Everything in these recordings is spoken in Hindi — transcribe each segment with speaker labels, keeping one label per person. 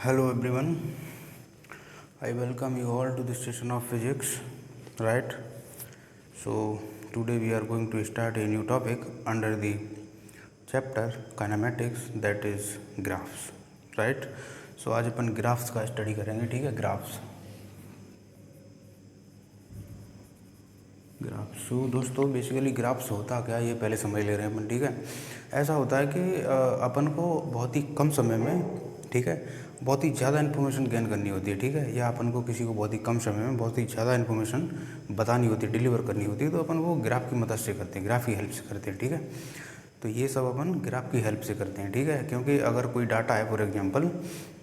Speaker 1: Hello everyone, I welcome you all to the session of physics, right? So today we are going to start a new topic under the chapter kinematics, that is graphs, right? So आज अपन ग्राफ्स का स्टडी करेंगे, ठीक है? ग्राफ्स सो दोस्तों बेसिकली ग्राफ्स होता क्या ये पहले समझ ले रहे हैं अपन, ठीक है? ऐसा होता है कि अपन को बहुत ही कम समय में, ठीक है, बहुत ही ज़्यादा इन्फॉर्मेशन गेन करनी होती है, ठीक है, या अपन को किसी को बहुत ही कम समय में बहुत ही ज़्यादा इन्फॉर्मेशन बतानी होती है, डिलीवर करनी होती है, तो अपन वो ग्राफ की मदद से करते हैं, ग्राफ की हेल्प से करते हैं, ठीक है? तो ये सब अपन ग्राफ की हेल्प से करते हैं, ठीक है? क्योंकि अगर कोई डाटा है फॉर एग्जांपल,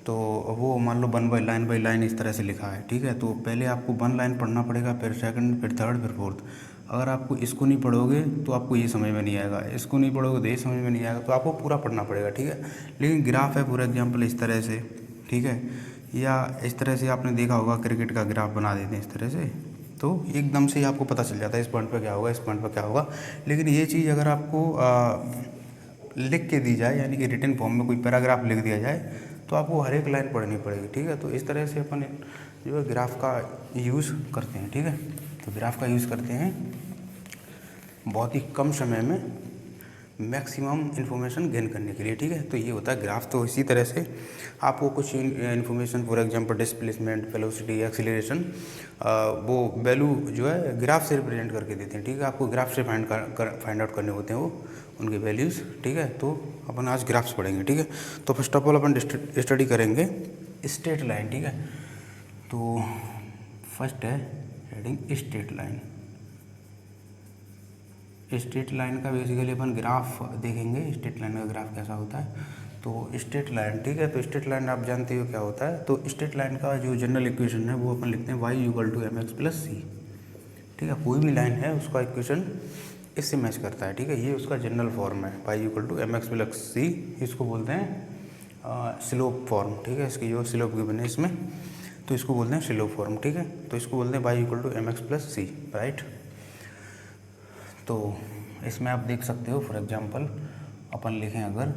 Speaker 1: तो वो मान लो वन बाई लाइन इस तरह से लिखा है, ठीक है? तो पहले आपको वन लाइन पढ़ना पड़ेगा, फिर सेकंड, फिर थर्ड, फिर फोर्थ। अगर आपको इसको नहीं पढ़ोगे तो आपको ये समझ में नहीं आएगा, इसको नहीं पढ़ोगे तो ये समझ में नहीं आएगा, तो आपको पूरा पढ़ना पड़ेगा, ठीक है? लेकिन ग्राफ है फॉर एग्जाम्पल इस तरह से, ठीक है, या इस तरह से आपने देखा होगा क्रिकेट का ग्राफ बना देते हैं इस तरह से, तो एकदम से ही आपको पता चल जाता है इस पॉइंट पर क्या होगा, इस पॉइंट पर क्या होगा। लेकिन ये चीज़ अगर आपको लिख के दी जाए, यानी कि रिटन फॉर्म में कोई पैराग्राफ लिख दिया जाए, तो आपको हर एक लाइन पढ़नी पड़ेगी, ठीक है? तो इस तरह से अपन जो है ग्राफ का यूज़ करते हैं, ठीक है? तो ग्राफ का यूज़ करते हैं बहुत ही कम समय में मैक्सिमम इन्फॉर्मेशन गेन करने के लिए, ठीक है? तो ये होता है ग्राफ। तो इसी तरह से आपको कुछ information for example displacement, velocity, acceleration, वो वैल्यू जो है ग्राफ से रिप्रेजेंट करके देते हैं, ठीक है? आपको ग्राफ से फाइंड आउट करने होते हैं वो उनके वैल्यूज़, ठीक है? तो अपन आज ग्राफ्स पढ़ेंगे, ठीक है? तो first of all upon study करेंगे स्ट्रेट लाइन, ठीक है? तो फर्स्ट है heading straight line. Straight line का बेसिकली अपन ग्राफ देखेंगे, स्ट्रेट लाइन का ग्राफ कैसा होता है। तो स्ट्रेट लाइन, ठीक है, तो स्ट्रेट लाइन आप जानते हो क्या होता है। तो स्ट्रेट लाइन का जो जनरल इक्वेशन है वो अपन लिखते हैं y = mx+c, ठीक है? कोई भी लाइन है उसका इक्वेशन इससे मैच करता है, ठीक है? ये उसका जनरल फॉर्म है, y = mx+c, इसको बोलते हैं स्लोप फॉर्म, ठीक है? इसकी जो स्लोप गिवन है इसमें, तो इसको बोलते हैं स्लोप फॉर्म, ठीक है? तो इसको बोलते हैं y = mx+c, राइट? तो इसमें आप देख सकते हो फॉर एग्जांपल अपन लिखें अगर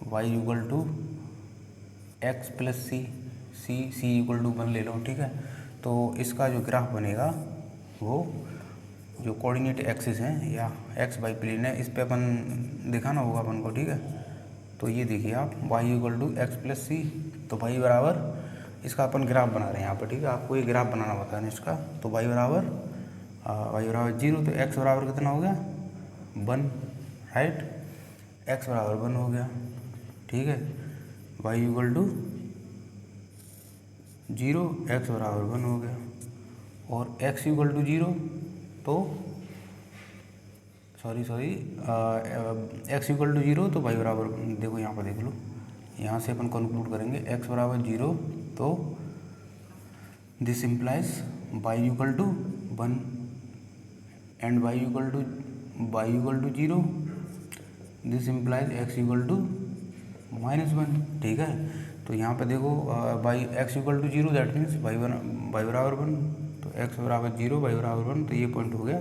Speaker 1: y = x+c, c = 1 ले लो, ठीक है? तो इसका जो ग्राफ बनेगा वो जो कोऑर्डिनेट एक्सिस हैं या एक्स वाई प्लेन है, इस पे अपन दिखाना होगा अपन को, ठीक है? तो ये देखिए आप y = x+c, तो y बराबर इसका अपन ग्राफ बना रहे हैं यहाँ पर, ठीक है? आपको ये ग्राफ बनाना होता है इसका। तो y बराबर 0, तो x बराबर कितना हो गया 1, राइट? x बराबर 1 हो गया, ठीक है? y = 0, x बराबर 1 हो गया, और x = 0, तो सॉरी x = 0, तो y बराबर, देखो यहाँ पर देख लो, यहाँ से अपन कंक्लूड करेंगे x बराबर 0, तो this implies y = 1 and y = 0, this implies x = -1, ठीक है? तो यहाँ पे देखो x = 0, दैट मीन्स y बराबर 1, तो x बराबर 0, y बराबर 1, तो ये पॉइंट हो गया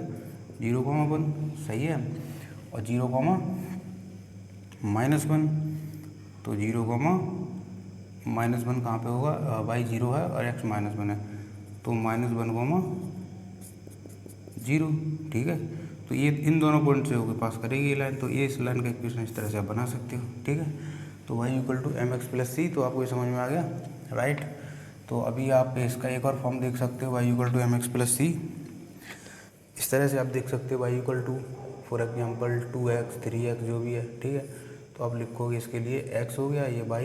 Speaker 1: 0,1, सही है? और 0,-1, तो 0,-1 कहाँ पे होगा, y 0 है और x -1 है, तो -1,0, ठीक है? तो ये इन दोनों पॉइंट से होकर पास करेगी ये लाइन, तो ये इस लाइन का इक्वेशन इस तरह से आप बना सकते हो, ठीक है? तो y = mx+c, तो आपको ये समझ में आ गया, राइट? तो अभी आप इसका एक और फॉर्म देख सकते हो, y = mx+c, इस तरह से आप देख सकते हो y = for example 2x, 3x जो भी है, ठीक है? तो आप लिखोगे इसके लिए x हो गया, ये y,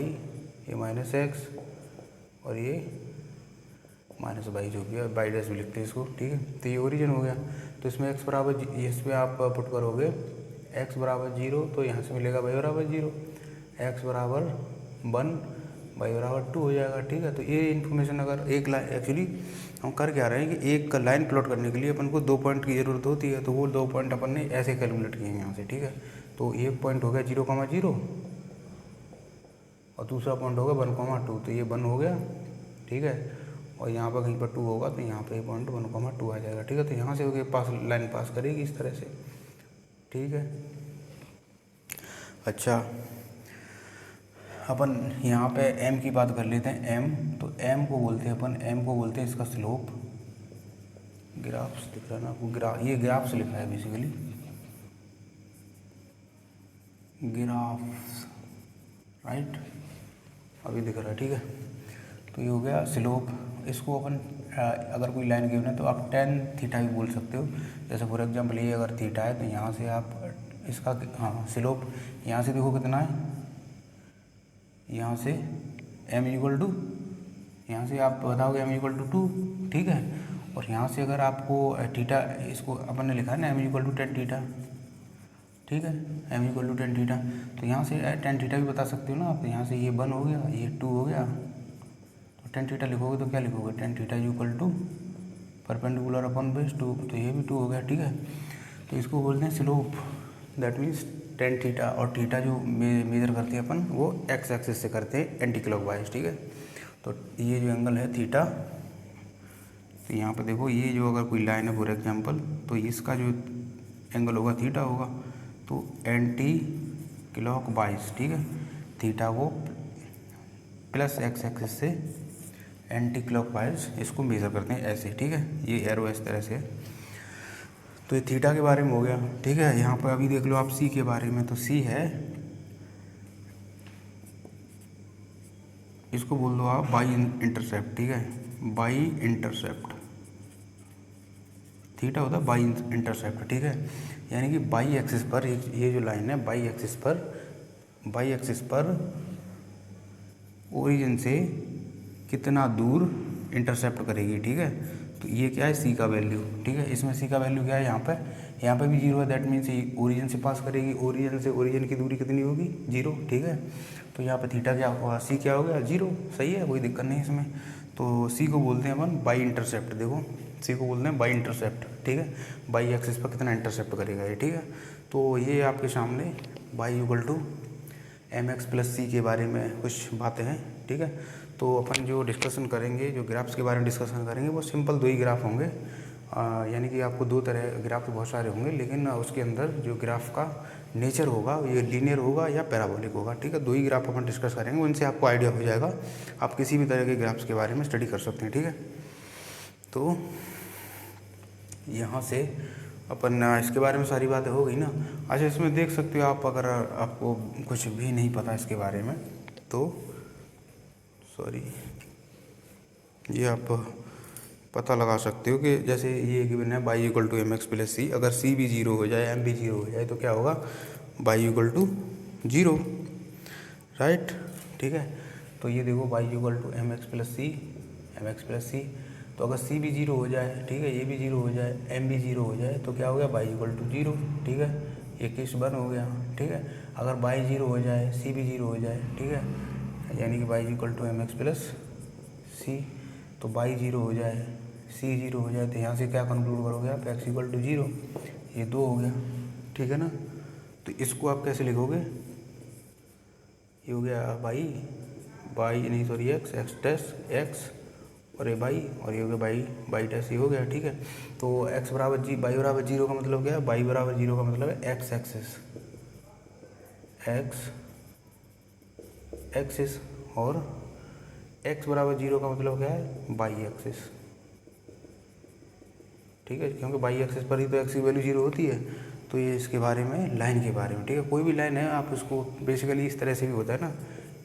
Speaker 1: ये -x, और ये -y जो भी है, बाई डैश भी लिखते हैं इसको, ठीक है? तो ये ओरिजिन हो गया। तो इसमें x बराबर, इस पर आप पुट करोगे x बराबर 0, तो यहाँ से मिलेगा y बराबर 0, x बराबर 1, y बराबर 2 हो जाएगा, ठीक है? तो ये इन्फॉर्मेशन अगर एक लाइन, एक्चुअली हम कर क्या रहे हैं कि एक लाइन प्लॉट करने के लिए अपन को 2 पॉइंट की ज़रूरत होती है, तो वो 2 पॉइंट अपन ने ऐसे कैलकुलेट किए हैं यहाँ से, ठीक है? तो एक पॉइंट हो गया 0,0 और दूसरा पॉइंट होगा 1,2, तो ये 1 हो गया, ठीक है? और यहाँ पर कहीं पर 2 होगा, तो यहाँ पे पॉइंट 1,2 आ जाएगा, ठीक है? तो यहाँ से होके पास लाइन पास करेगी इस तरह से, ठीक है? अच्छा, अपन यहाँ पे एम की बात कर लेते हैं। एम तो एम को बोलते हैं अपन, एम को बोलते हैं इसका स्लोप। ग्राफ्स दिख रहा है ना आपको, ये ग्राफ्स लिखा है बेसिकली, ग्राफ्स, राइट, अभी दिख रहा है, ठीक है। तो ये हो गया स्लोप। इसको अपन अगर कोई लाइन गिवन है तो आप टेन थीटा भी बोल सकते हो। जैसे फॉर एग्जांपल ये अगर थीटा है तो यहाँ से आप इसका, हाँ, स्लोप यहाँ से देखो कितना है, यहाँ से m इक्वल टू, यहाँ से आप बताओगे m इक्वल टू 2, ठीक है। और यहाँ से अगर आपको थीटा, इसको अपन ने लिखा है ना m इक्वल टू 10 थीटा, ठीक है, m इक्वल टू 10 थीटा। तो यहाँ से 10 थीटा भी बता सकते हो ना आप। यहाँ से ये 1 हो गया, ये 2 हो गया, तो 10 थीटा लिखोगे तो क्या लिखोगे, 10 theta equal to perpendicular upon base 2, तो ये भी 2 हो गया, ठीक है। तो इसको बोलते हैं स्लोप, दैट मीन्स 10 थीटा। और थीटा जो मेजर करते हैं अपन वो एक्स एक्सिस से करते हैं एंटी क्लॉकवाइज, ठीक है। तो ये जो एंगल है थीटा, तो यहाँ पे देखो ये जो अगर कोई लाइन है फॉर एग्जांपल, तो इसका जो एंगल होगा थीटा होगा, तो एंटी क्लॉकवाइज, ठीक है। थीटा को प्लस एक्स एक्सिस से एंटी क्लॉकवाइज इसको मेजर करते हैं ऐसे, ठीक है। ये एरो इस तरह से है। तो ये थीटा के बारे में हो गया, ठीक है। यहाँ पर अभी देख लो आप सी के बारे में, तो सी है, इसको बोल दो आप बाई इंटरसेप्ट, ठीक है, बाई इंटरसेप्ट। थीटा होता है बाई इंटरसेप्ट, ठीक है। यानी कि बाई एक्सिस पर ये जो लाइन है बाई एक्सिस पर ओरिजिन से कितना दूर इंटरसेप्ट करेगी, ठीक है। तो ये क्या है, सी का वैल्यू, ठीक है। इसमें सी का वैल्यू क्या है, यहाँ पे भी 0 है, दैट मीन्स ये ओरिजिन से पास करेगी। ओरिजिन से ओरिजिन की दूरी कितनी होगी, 0, ठीक है। तो यहाँ पे थीटा क्या होगा, सी क्या हो गया, 0, सही है, कोई दिक्कत नहीं इसमें। तो सी को बोलते हैं अपन बाई इंटरसेप्ट। देखो सी को बोलते हैं बाई इंटरसेप्ट, ठीक है। बाई एक्सिस पर कितना इंटरसेप्ट करेगा ये, ठीक है। तो ये आपके सामने Y equal to M X plus C के बारे में कुछ बातें हैं, ठीक है। तो अपन जो डिस्कशन करेंगे, जो ग्राफ्स के बारे में डिस्कशन करेंगे, वो सिंपल 2 ही ग्राफ होंगे। यानी कि आपको 2 तरह ग्राफ तो बहुत सारे होंगे, लेकिन उसके अंदर जो ग्राफ का नेचर होगा ये लीनियर होगा या पैराबोलिक होगा, ठीक है। 2 ही ग्राफ अपन डिस्कस करेंगे, उनसे आपको आइडिया हो जाएगा। आप किसी भी तरह के ग्राफ्स के बारे में स्टडी कर सकते हैं, ठीक है। तो यहाँ से अपन इसके बारे में सारी बातें हो गई ना। अच्छा, इसमें देख सकते हो आप, अगर आपको कुछ भी नहीं पता इसके बारे में तो सॉरी, ये आप पता लगा सकते हो कि जैसे ये गिवन है Y equal to M X plus C. अगर सी भी 0 हो जाए, एम भी 0 हो जाए, तो क्या होगा, बाई इक्वल टू 0, राइट, ठीक है। तो ये देखो Y equal to M X plus C, तो अगर सी भी 0 हो जाए, ठीक है, ये भी 0 हो जाए, एम भी 0 हो जाए, तो क्या हो गया, बाई इक्वल टू 0, ठीक है। ये केस 1 हो गया, ठीक है। अगर बाई 0 हो जाए, सी भी 0 हो जाए, ठीक है, यानी कि Y equal to M X plus C, तो बाई 0 हो जाए, सी 0 हो जाए, तो यहाँ से क्या कंक्लूड करोगे आप, एक्स इक्वल टू 0, ये 2 हो गया, ठीक है ना। तो इसको आप कैसे लिखोगे, ये हो गया बाई नहीं सॉरी एक्स डैश एक्स, और ये बाई, और ये हो गया बाई डैश, ये हो गया, ठीक है। तो एक्स बराबर बाई बराबर 0 का मतलब क्या है, बाई बराबर 0 का मतलब है एक्स एक्सिस, और एक्स बराबर 0 का मतलब क्या है, बाई एक्सिस, ठीक है। क्योंकि बाई एक्सिस पर ही तो एक्स की वैल्यू 0 होती है। तो ये इसके बारे में, लाइन के बारे में, ठीक है। कोई भी लाइन है आप उसको बेसिकली इस तरह से भी होता है ना,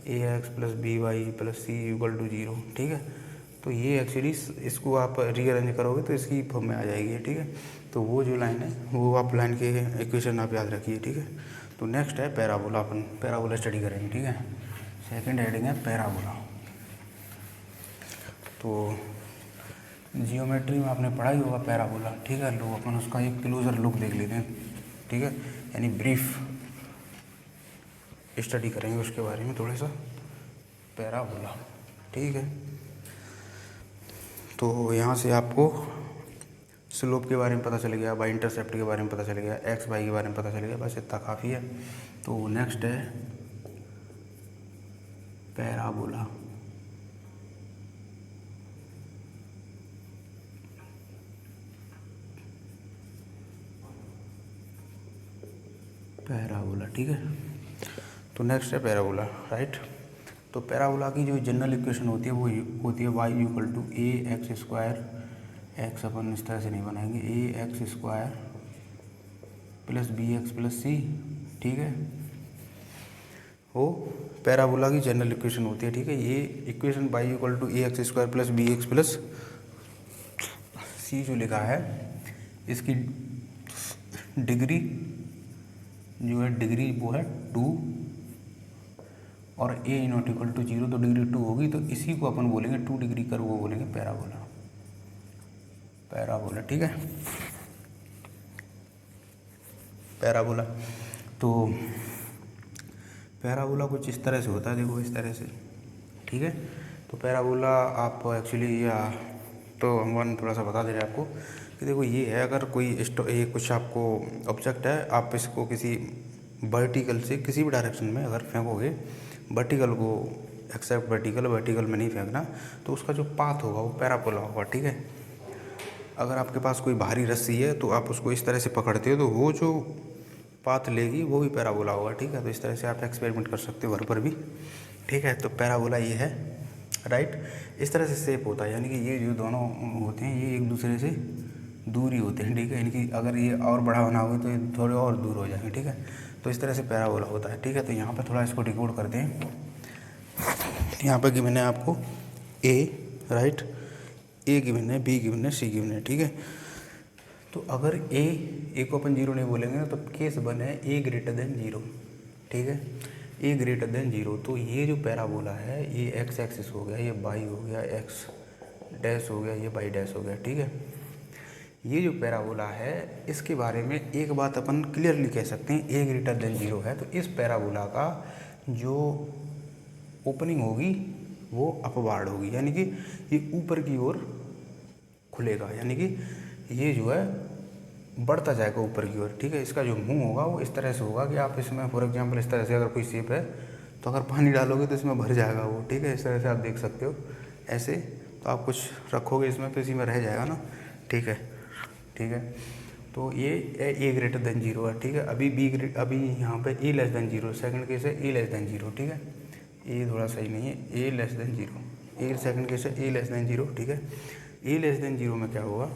Speaker 1: A X plus B Y plus C equal to 0, ठीक है। तो ये एक्चुअली इसको आप रीअरेंज करोगे तो इसकी फॉर्म में आ जाएगी, ठीक है। तो वो जो लाइन है वो आप लाइन के इक्वेशन आप याद रखिए, ठीक है। तो नेक्स्ट है पैराबोला, अपन पैराबोला स्टडी करेंगे, ठीक है। सेकंड हेडिंग है पैराबोला। तो जियोमेट्री में आपने पढ़ा ही होगा पैराबोला, ठीक है। लो अपन उसका एक क्लोजर लुक देख लेते हैं, ठीक है, यानी ब्रीफ स्टडी करेंगे उसके बारे में थोड़ा सा, पैराबोला, ठीक है। तो यहाँ से आपको स्लोप के बारे में पता चल गया, बाई इंटरसेप्ट के बारे में पता चल गया, एक्स बाई के बारे में पता चल गया, बस इतना काफ़ी है। तो नेक्स्ट है पैराबोला। पैराबोला, ठीक है। तो नेक्स्ट है पैराबोला, राइट। तो पैराबोला की जो जनरल इक्वेशन होती है वो होती है Y equal to A X square, X अपन इस तरह से नहीं बनाएंगे, A X square plus B X plus C, ठीक है। वो पैराबोला की जनरल इक्वेशन होती है, ठीक है। ये equation Y equal to A X square plus B X plus C जो लिखा है, इसकी डिग्री जो है डिग्री वो है 2 और ए नॉट इक्वल टू 0, तो डिग्री 2 होगी, तो इसी को अपन बोलेंगे 2 डिग्री कर्व वो बोलेंगे पैराबोला, पैराबोला, ठीक है। पैराबोला, तो पैराबोला कुछ इस तरह से होता है, देखो इस तरह से, ठीक है। तो पैराबोला आप एक्चुअली या तो हम थोड़ा सा बता दे रहे हैं आपको कि देखो ये है, अगर कोई ये कुछ आपको ऑब्जेक्ट है, आप इसको किसी वर्टिकल से किसी भी डायरेक्शन में अगर फेंकोगे, वर्टिकल को एक्सेप्ट वर्टिकल में नहीं फेंकना, तो उसका जो पाथ होगा वो पैराबोला होगा, ठीक है। अगर आपके पास कोई भारी रस्सी है तो आप उसको इस तरह से पकड़ते हो तो वो जो पाथ लेगी वो भी पैराबोला होगा, ठीक है। तो इस तरह से आप एक्सपेरिमेंट कर सकते हो घर पर भी, ठीक है। तो पैराबोला ये है, राइट। इस तरह से शेप होता है, यानी कि ये जो दोनों होते हैं ये एक दूसरे से दूर ही होते हैं, ठीक है। इनकी अगर ये और बड़ा बनाओगे तो ये थोड़े और दूर हो जाएंगे, ठीक है। तो इस तरह से पैराबोला होता है, ठीक है। तो यहाँ पर थोड़ा इसको डिकोड करते हैं। यहाँ पर गिवन है आपको ए, राइट, ए गिवन है, बी गिवन है, सी गिवन है, ठीक है। तो अगर ए को अपन 0 नहीं बोलेंगे ना, तो केस 1 है ए ग्रेटर देन 0, ठीक है। ए ग्रेटर देन 0, तो ये जो पैराबोला है ये एक्स एक्सिस हो गया, ये वाई हो गया, एक्स डैश हो गया, ये वाई डैश हो गया, ठीक है। ये जो पैराबोला है इसके बारे में एक बात अपन क्लियरली कह सकते हैं, ए ग्रेटर देन 0 है तो इस पैराबोला का जो ओपनिंग होगी वो अपवार्ड होगी, यानी कि ये ऊपर की ओर खुलेगा, यानी कि ये जो है बढ़ता जाएगा ऊपर की ओर, ठीक है। इसका जो मुंह होगा वो इस तरह से होगा कि आप इसमें फॉर एग्जांपल इस तरह से अगर कोई शेप है तो अगर पानी डालोगे तो इसमें भर जाएगा वो, ठीक है। इस तरह से आप देख सकते हो, ऐसे तो आप कुछ रखोगे इसमें तो इसी में रह जाएगा ना, ठीक है, ठीक है। तो ये ए ग्रेटर देन 0 है, ठीक है। अभी यहाँ पे ए लेस देन 0, सेकंड केस है ए लेस देन 0, ठीक है। ये थोड़ा सही नहीं है, ए लेस देन 0, ए सेकंड केस है ए लेस देन 0, ठीक है। ए लेस देन 0 में क्या होगा,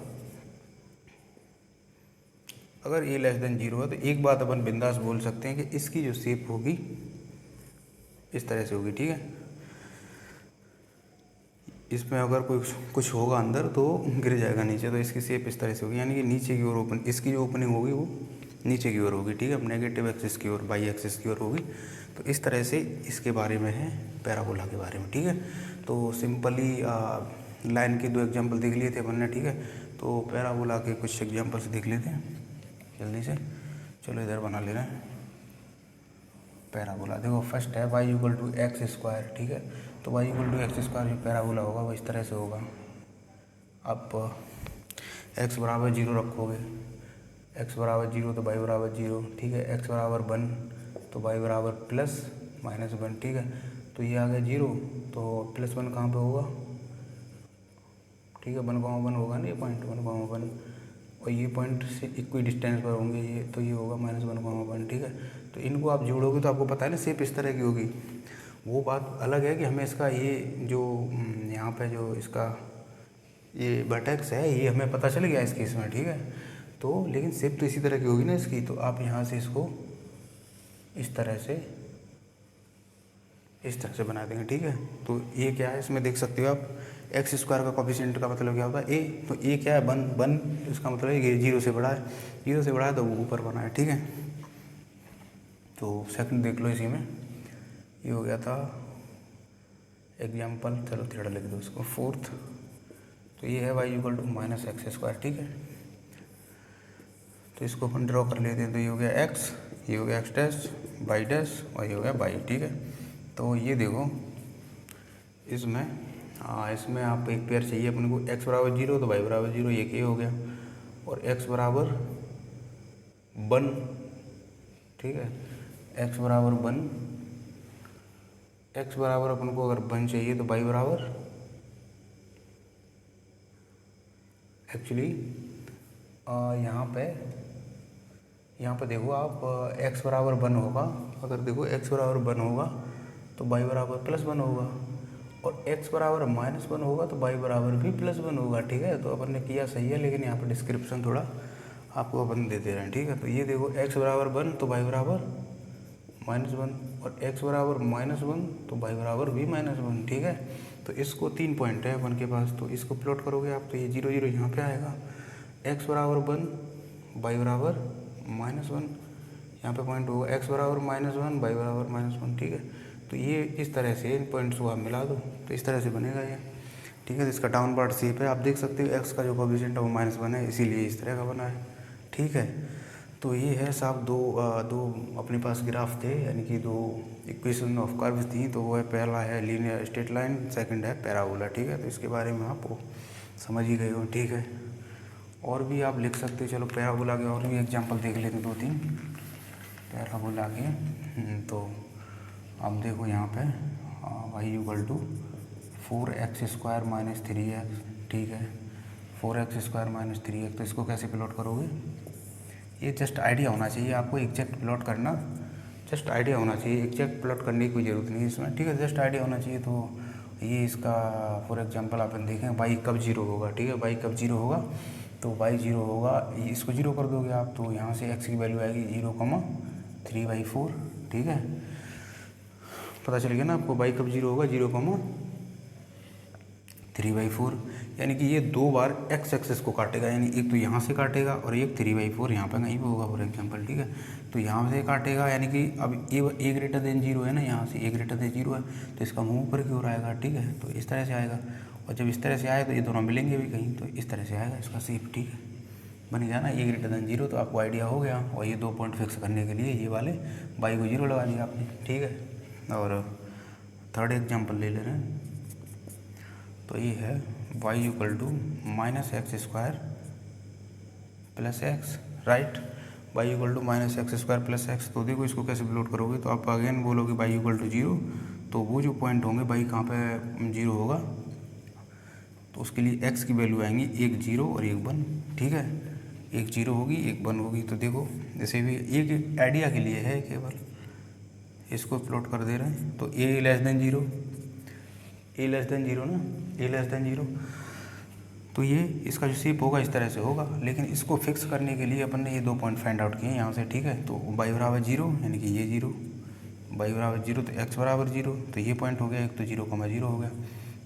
Speaker 1: अगर ए लेस देन 0 है तो एक बात अपन बिंदास बोल सकते हैं कि इसकी जो शेप होगी इस तरह से होगी, ठीक है। इसमें अगर कोई कुछ होगा अंदर तो गिर जाएगा नीचे, तो इसकी शेप इस तरह से होगी, यानी कि नीचे की ओर ओपन, इसकी जो ओपनिंग होगी वो नीचे की ओर होगी, ठीक है। नेगेटिव एक्सिस की ओर, बाई एक्सिस की ओर होगी। तो इस तरह से इसके बारे में है पैराबोला के बारे में, ठीक है। तो सिंपली लाइन के 2 एग्जाम्पल देख लिए थे अपन ने, ठीक है। तो पैराबोला के कुछ एग्जाम्पल्स देख लेते हैं जल्दी से, चलो इधर बना ले रहे हैं पैराबोला। देखो फर्स्ट है Y equal to X square, ठीक है। तो Y equal to X square जो पैराबोला होगा वो इस तरह से होगा। आप एक्स बराबर 0 रखोगे, एक्स बराबर 0 तो वाई बराबर 0, ठीक है। एक्स बराबर 1 तो वाई बराबर प्लस माइनस 1, ठीक है। तो ये आ गया 0, तो प्लस 1 कहाँ पे होगा, ठीक है। 1,1 होगा ना, ये पॉइंट 1,1 और ये पॉइंट से इक्वल डिस्टेंस पर होंगे ये, तो ये होगा -1,1, ठीक है। तो इनको आप जोड़ोगे तो आपको पता है ना शेप इस तरह की होगी। वो बात अलग है कि हमें इसका ये जो यहाँ पे जो इसका ये वर्टेक्स है ये हमें पता चल गया इस केस में, ठीक है। तो लेकिन शेप तो इसी तरह की होगी ना इसकी, तो आप यहाँ से इसको इस तरह से बना देंगे, ठीक है। तो ये क्या है इसमें देख सकते हो आप, एक्स स्क्वायर का कोफिशिएंट का मतलब क्या होता है ए, तो ए क्या है 1, इसका मतलब है ये 0 से बड़ा है, 0 से बड़ा है तो वो ऊपर बना है, ठीक है। तो सेकंड देख लो इसी में, ये हो गया था एग्जाम्पल, चलो थोड़ा लिख दो उसको। फोर्थ तो ये है Y equal to minus X square, ठीक है। तो इसको अपन ड्रॉ कर लेते हैं, तो ये हो गया एक्स, ये हो गया एक्स डैश, वाई डैश और ये हो गया वाई, ठीक है। तो ये देखो इसमें आप एक पेयर चाहिए अपने को, एक्स बराबर 0 तो वाई बराबर 0, ये हो गया, और एक्स बराबर 1, ठीक है। एक्स बराबर 1, एक्स बराबर अपन को अगर 1 चाहिए तो वाई बराबर एक्चुअली यहाँ पे देखो आप x बराबर 1 होगा, अगर देखो x बराबर 1 होगा तो y बराबर +1 होगा, और x बराबर -1 होगा तो y बराबर भी +1 होगा। ठीक है, तो अपन ने किया सही है, लेकिन यहाँ पर डिस्क्रिप्शन थोड़ा आपको अपन दे दे रहे हैं। ठीक है, तो ये देखो x बराबर 1 तो y बराबर -1, और x बराबर -1 तो y बराबर भी -1। ठीक है, तो इसको 3 पॉइंट है अपन के पास, तो इसको प्लॉट करोगे आप तो ये 0 0 यहाँ पे आएगा। x बराबर 1 y बराबर -1, यहाँ पे पॉइंट होगा x बराबर -1 y बराबर -1। ठीक है, तो ये इस तरह से इन पॉइंट्स को आप मिला दो तो इस तरह से बनेगा ये। ठीक है, तो इसका डाउन पार्ट शेप है, आप देख सकते हो x का जो कोएफिशिएंट है वो -1 है, इसीलिए इस तरह का बना है। ठीक है, तो ये है साहब दो अपने पास ग्राफ थे, यानी कि दो इक्वेशन ऑफ कर्व्स थी। तो वो है, पहला है लीनियर स्ट्रेट लाइन, सेकंड है पैराबोला। ठीक है, तो इसके बारे में आप समझ ही गए हो। ठीक है, और भी आप लिख सकते हो। चलो पैराबोला के और भी एग्जांपल देख लेते हैं 2-3 पैराबोला के। तो आप देखो यहाँ पे y = 4x² - 3x। ठीक है, 4x² - 3x, तो इसको कैसे प्लॉट करोगे? ये जस्ट आइडिया होना चाहिए आपको, एग्जैक्ट प्लॉट करना जस्ट आइडिया होना चाहिए, एग्जैक्ट प्लॉट करने की कोई ज़रूरत नहीं है इसमें। ठीक है, जस्ट आइडिया होना चाहिए। तो ये इसका फॉर एग्जांपल अपन देखें, y कब 0 होगा। ठीक है, y कब 0 होगा, तो y 0 होगा, इसको 0 कर दोगे आप तो यहाँ से x की वैल्यू आएगी 0,3/4। ठीक है, पता चल गया ना आपको, y कब 0 होगा, 0,3/4, यानी कि ये 2 बार x एक्सेस को काटेगा, यानी एक तो यहाँ से काटेगा और एक 3/4 यहाँ पर कहीं पर होगा फॉर एग्जांपल। ठीक है, तो यहाँ से काटेगा, यानी कि अब a ग्रेटर देन 0 है ना, यहाँ से a ग्रेटर देन 0 है, तो इसका मुँह ऊपर की ओर आएगा। ठीक है, तो इस तरह से आएगा, और जब इस तरह से आए तो ये दोनों मिलेंगे भी कहीं, तो इस तरह से आएगा इसका शेप। ठीक है, बन गया ना a ग्रेटर देन 0, तो आपको आइडिया हो गया। और ये 2 पॉइंट फिक्स करने के लिए ये वाले y को 0 लगा दिया आपने। ठीक है, और थर्ड एग्जाम्पल ले ले रहे हैं, तो ये है y = -x² + x, right. y = -x² + x, तो देखो इसको कैसे प्लॉट करोगे, तो आप अगेन बोलोगे y = 0, तो वो जो पॉइंट होंगे y कहाँ पे 0 होगा, तो उसके लिए x की वैल्यू आएंगी 1 0 और 1 1। ठीक है, 1 0 होगी 1 1 होगी। तो देखो जैसे भी एक आइडिया के लिए है, केवल इसको प्लॉट कर दे रहे हैं। तो a <0, a <0 ना, a <0, तो ये इसका जो शेप होगा इस तरह से होगा, लेकिन इसको फिक्स करने के लिए अपन ने ये 2 पॉइंट फाइंड आउट किए यहाँ से। ठीक है, तो y बराबर 0, यानी कि ये 0, y बराबर 0 तो x बराबर 0, तो ये पॉइंट हो गया, एक तो 0,0 हो गया।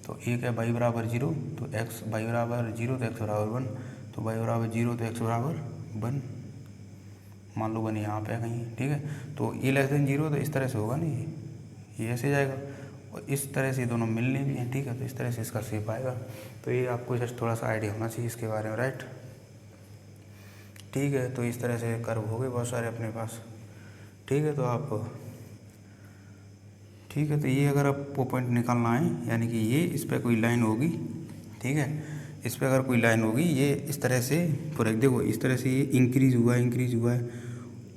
Speaker 1: तो एक है y बराबर 0, तो y बराबर 0 तो x बराबर 1, तो y बराबर 0 तो x बराबर 1, मान लो 1 यहाँ पे है कहीं। ठीक है, तो a <0 तो इस तरह से होगा नहीं, ये ऐसे जाएगा, और इस तरह से दोनों मिलने भी हैं। ठीक है, तो इस तरह से इसका शेप आएगा। तो ये आपको जस्ट थोड़ा सा आइडिया होना चाहिए इसके बारे में, राइट। ठीक है, तो इस तरह से कर्व हो गए बहुत सारे अपने पास। ठीक है, तो आप ठीक है, तो ये अगर आपको पॉइंट निकालना है, यानी कि ये इस पर कोई लाइन होगी। ठीक है, इस पर अगर कोई लाइन होगी, ये इस तरह से फॉर देखो इस तरह से ये इंक्रीज़ हुआ है,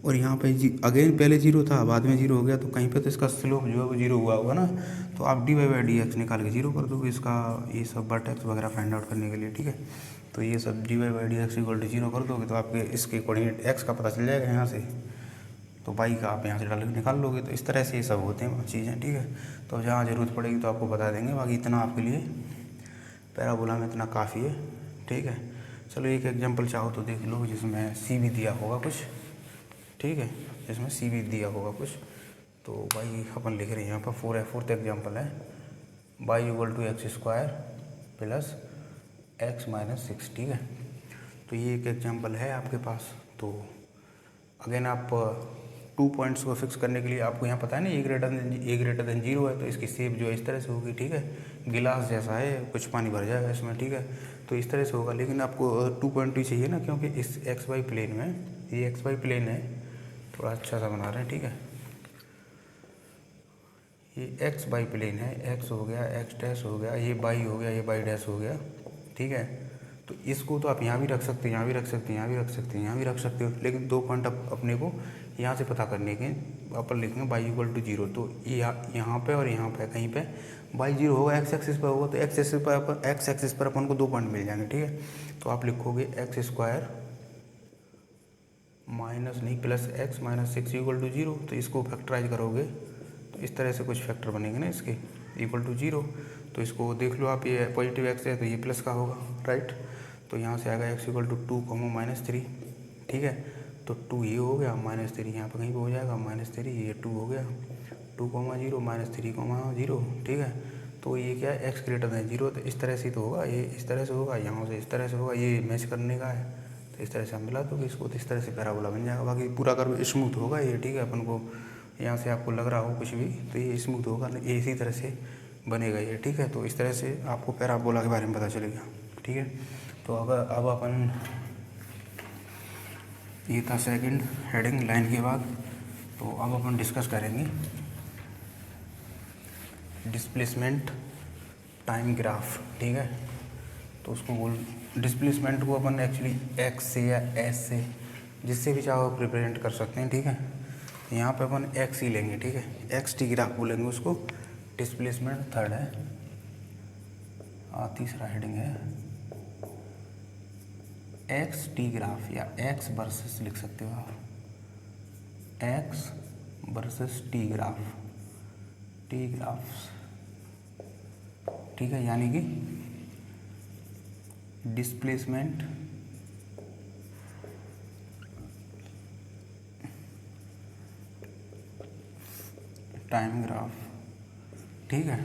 Speaker 1: और यहाँ पे अगेन पहले 0 था, बाद में 0 हो गया, तो कहीं पे तो इसका स्लोप जो है वो 0 हुआ होगा ना, तो आप dy/dx निकाल के 0 कर दोगे इसका, ये सब वर्टेक्स वगैरह फाइंड आउट करने के लिए। ठीक है, तो ये सब dy/dx = 0 कर दोगे, तो आपके इसके कोऑर्डिनेट x का पता चल जाएगा यहाँ से, तो y का आप यहाँ से डाल के निकाल लोगे। तो इस तरह से ये सब होते हैं चीज़ें। ठीक है, तो जहाँ ज़रूरत पड़ेगी तो आपको बता देंगे, बाकी इतना आपके लिए पैराबोला में इतना काफ़ी है। ठीक है, चलो एक एग्जांपल चाहो तो देख लो, जिसमें सी भी दिया होगा कुछ। ठीक है, जिसमें सी भी दिया होगा कुछ, तो भाई अपन लिख रहे हैं यहाँ पर फोर्थ एग्जांपल है, y = x² + x - 6। ठीक है, तो ये एक एग्जांपल है आपके पास। तो अगेन आप 2 पॉइंट्स को फिक्स करने के लिए आपको यहाँ पता है ना, a ग्रेटर देन 0 है, तो इसकी शेप जो है इस तरह से होगी। ठीक है, गिलास जैसा है, कुछ पानी भर जाएगा इसमें। ठीक है, तो इस तरह से होगा, लेकिन आपको 2 पॉइंट ही चाहिए ना, क्योंकि इस XY प्लेन में, ये XY प्लेन है, थोड़ा अच्छा सा बना रहे हैं। ठीक है, ये XY प्लेन है, x हो गया, x' हो गया, ये y हो गया, ये y' हो गया। ठीक है, तो इसको तो आप यहाँ भी रख सकते हैं, यहाँ भी रख सकते हैं, यहाँ भी रख सकते हैं, यहाँ भी रख सकते हो, लेकिन 2 पॉइंट अपने को यहाँ से पता करने के अपन लिखेंगे y = 0, तो यहाँ पे और यहाँ पे कहीं पे y 0 होगा, x एक्सिस पर होगा, तो x एक्सिस पर अपन को 2 पॉइंट मिल जाएंगे। ठीक है, तो आप लिखोगे x² - नहीं +x - 6 = 0, तो इसको फैक्टराइज करोगे तो इस तरह से कुछ फैक्टर बनेंगे ना इसके इक्वल टू 0। तो इसको देख लो आप, ये पॉजिटिव एक्स है तो ये प्लस का होगा, राइट। तो यहाँ से आएगा एक्स इक्वल टू 2 -3, ठीक है। तो 2 ये हो गया, -3 यहाँ पर कहीं पर हो जाएगा, -3 ये 2 हो गया, 2, 0 -3, 0, ठीक है। तो ये क्या है, एक्स ग्रेटर दैन 0, तो इस तरह से तो होगा, ये इस तरह से होगा, यहाँ से इस तरह से होगा, ये मैच करने का है। तो इस तरह से हम मिला दोगे इसको, तो इस तरह से पैराबोला बन जाएगा। बाकी पूरा कर्व स्मूथ होगा ये, ठीक है। अपन को यहाँ से आपको लग रहा हो कुछ भी तो ये स्मूथ होगा, ये इसी तरह से बनेगा ये, ठीक है। तो इस तरह से आपको पैराबोला के बारे में पता चलेगा, ठीक है। तो अब अपन, ये था सेकंड हेडिंग लाइन के बाद। तो अब अपन डिस्कस करेंगे डिस्प्लेसमेंट टाइम ग्राफ, ठीक है। तो उसको डिस्प्लेसमेंट को अपन एक्चुअली एक्स से या एस से, जिससे भी चाहो रिप्रेजेंट कर सकते हैं, ठीक है। यहाँ पे अपन एक्स ही लेंगे, ठीक है, एक्स टी ग्राफ बोलेंगे उसको। डिस्प्लेसमेंट थर्ड है, तीसरा हेडिंग है एक्स टी ग्राफ, या एक्स वर्सेस लिख सकते हो आप, x versus T graph, T graphs, ठीक है। यानी कि डिस्प्लेसमेंट टाइम ग्राफ, ठीक है,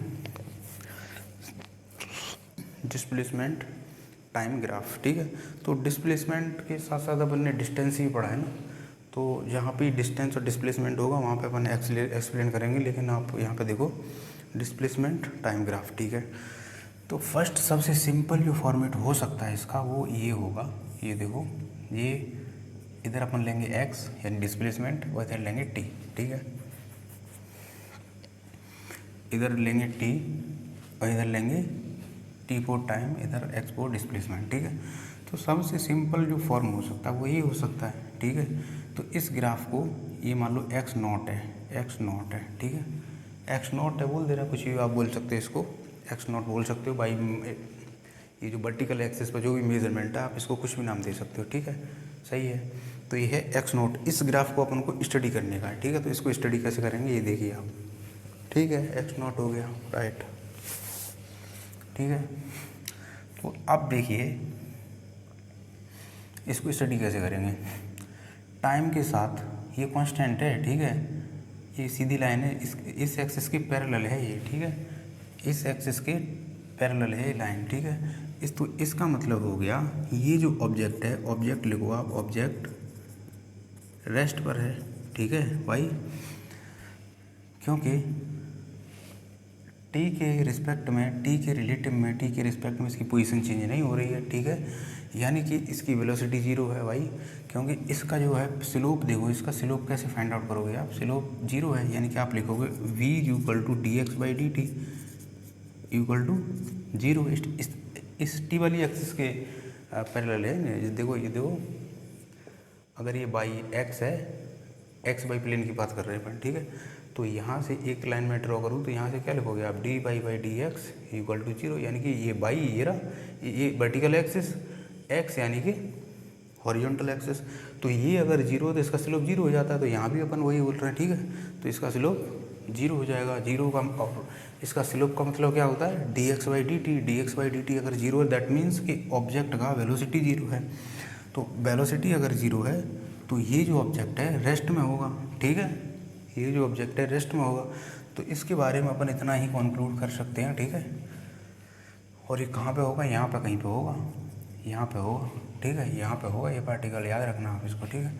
Speaker 1: डिस्प्लेसमेंट टाइम ग्राफ, ठीक है। तो डिस्प्लेसमेंट के साथ साथ अपन ने डिस्टेंस ही पढ़ा है ना, तो जहाँ पे डिस्टेंस और डिस्प्लेसमेंट होगा वहाँ पे अपन एक्सप्लेन करेंगे। लेकिन आप यहाँ पे देखो डिस्प्लेसमेंट टाइम ग्राफ, ठीक है। तो फर्स्ट सबसे सिंपल जो फॉर्मेट हो सकता है इसका वो ये होगा, ये देखो, ये इधर अपन लेंगे एक्स यानी डिस्प्लेसमेंट, और इधर लेंगे टी, ठीक है। इधर लेंगे टी और इधर लेंगे टी फॉर टाइम, इधर एक्स फॉर डिस्प्लेसमेंट, ठीक है। तो सबसे सिंपल जो फॉर्म हो सकता है वो ये हो सकता है, ठीक है। तो इस ग्राफ को ये मान लो एक्स नॉट है, एक्स नॉट है, ठीक है, एक्स नॉट है बोल दे रहा, कुछ भी आप बोल सकते हो इसको, एक्स नॉट बोल सकते हो भाई। ये जो वर्टिकल एक्सिस पर जो भी मेजरमेंट है आप इसको कुछ भी नाम दे सकते हो, ठीक है, सही है। तो ये है एक्स नॉट, इस ग्राफ को अपन को स्टडी करने का है, ठीक है। तो इसको स्टडी कैसे करेंगे ये देखिए आप, ठीक है, एक्स नॉट हो गया, राइट, ठीक है। तो अब देखिए इसको स्टडी कैसे करेंगे, टाइम के साथ ये कांस्टेंट है, ठीक है, ये सीधी लाइन है, इस एक्सिस के पैरेलल है ये, ठीक है, इस एक्सिस के पैरेलल है ये लाइन, ठीक है। तो इसका मतलब हो गया ये जो ऑब्जेक्ट है, ऑब्जेक्ट लिखो आप, ऑब्जेक्ट रेस्ट पर है, ठीक है भाई, क्योंकि टी के रिस्पेक्ट में, टी के रिलेटिव में, टी के रिस्पेक्ट में इसकी पोजीशन चेंज नहीं हो रही है, ठीक है। यानी कि इसकी वेलोसिटी 0 है भाई, क्योंकि इसका जो है स्लोप देखो, इसका स्लोप कैसे फाइंड आउट करोगे आप, स्लोप 0 है, यानी कि आप लिखोगे v equal to dx/dt equal to 0। इस टी वाली एक्सिस के पैरेलल है, देखो ये देखो, अगर ये बाई एक्स है, एक्स बाई प्लेन की बात कर रहे हैं अपन, ठीक है। तो यहाँ से एक लाइन में ड्रॉ करूँ तो यहाँ से क्या लिखोगे आप, dy/dx इक्वल टू 0, यानी कि ये बाई ये रहा, ये वर्टिकल एक्सिस, एक्स यानी कि हॉरिजॉन्टल एक्सिस। तो ये अगर 0 तो इसका स्लोप 0 हो जाता है, तो यहाँ भी अपन वही बोल रहे हैं, ठीक है। तो इसका स्लोप 0 हो जाएगा, 0 का, और इसका स्लोप का मतलब क्या होता है, dx/dt अगर 0 है दैट मीन्स कि ऑब्जेक्ट का वेलोसिटी 0 है। तो वेलोसिटी अगर 0 है तो ये जो ऑब्जेक्ट है रेस्ट में होगा, ठीक है, ये जो ऑब्जेक्ट है रेस्ट में होगा। तो इसके बारे में अपन इतना ही कंक्लूड कर सकते हैं, ठीक है। और ये कहाँ पे होगा, यहाँ पे कहीं पे होगा, यहाँ पे होगा, ठीक है, यहाँ पे होगा ये पार्टिकल, याद रखना आप इसको, ठीक है।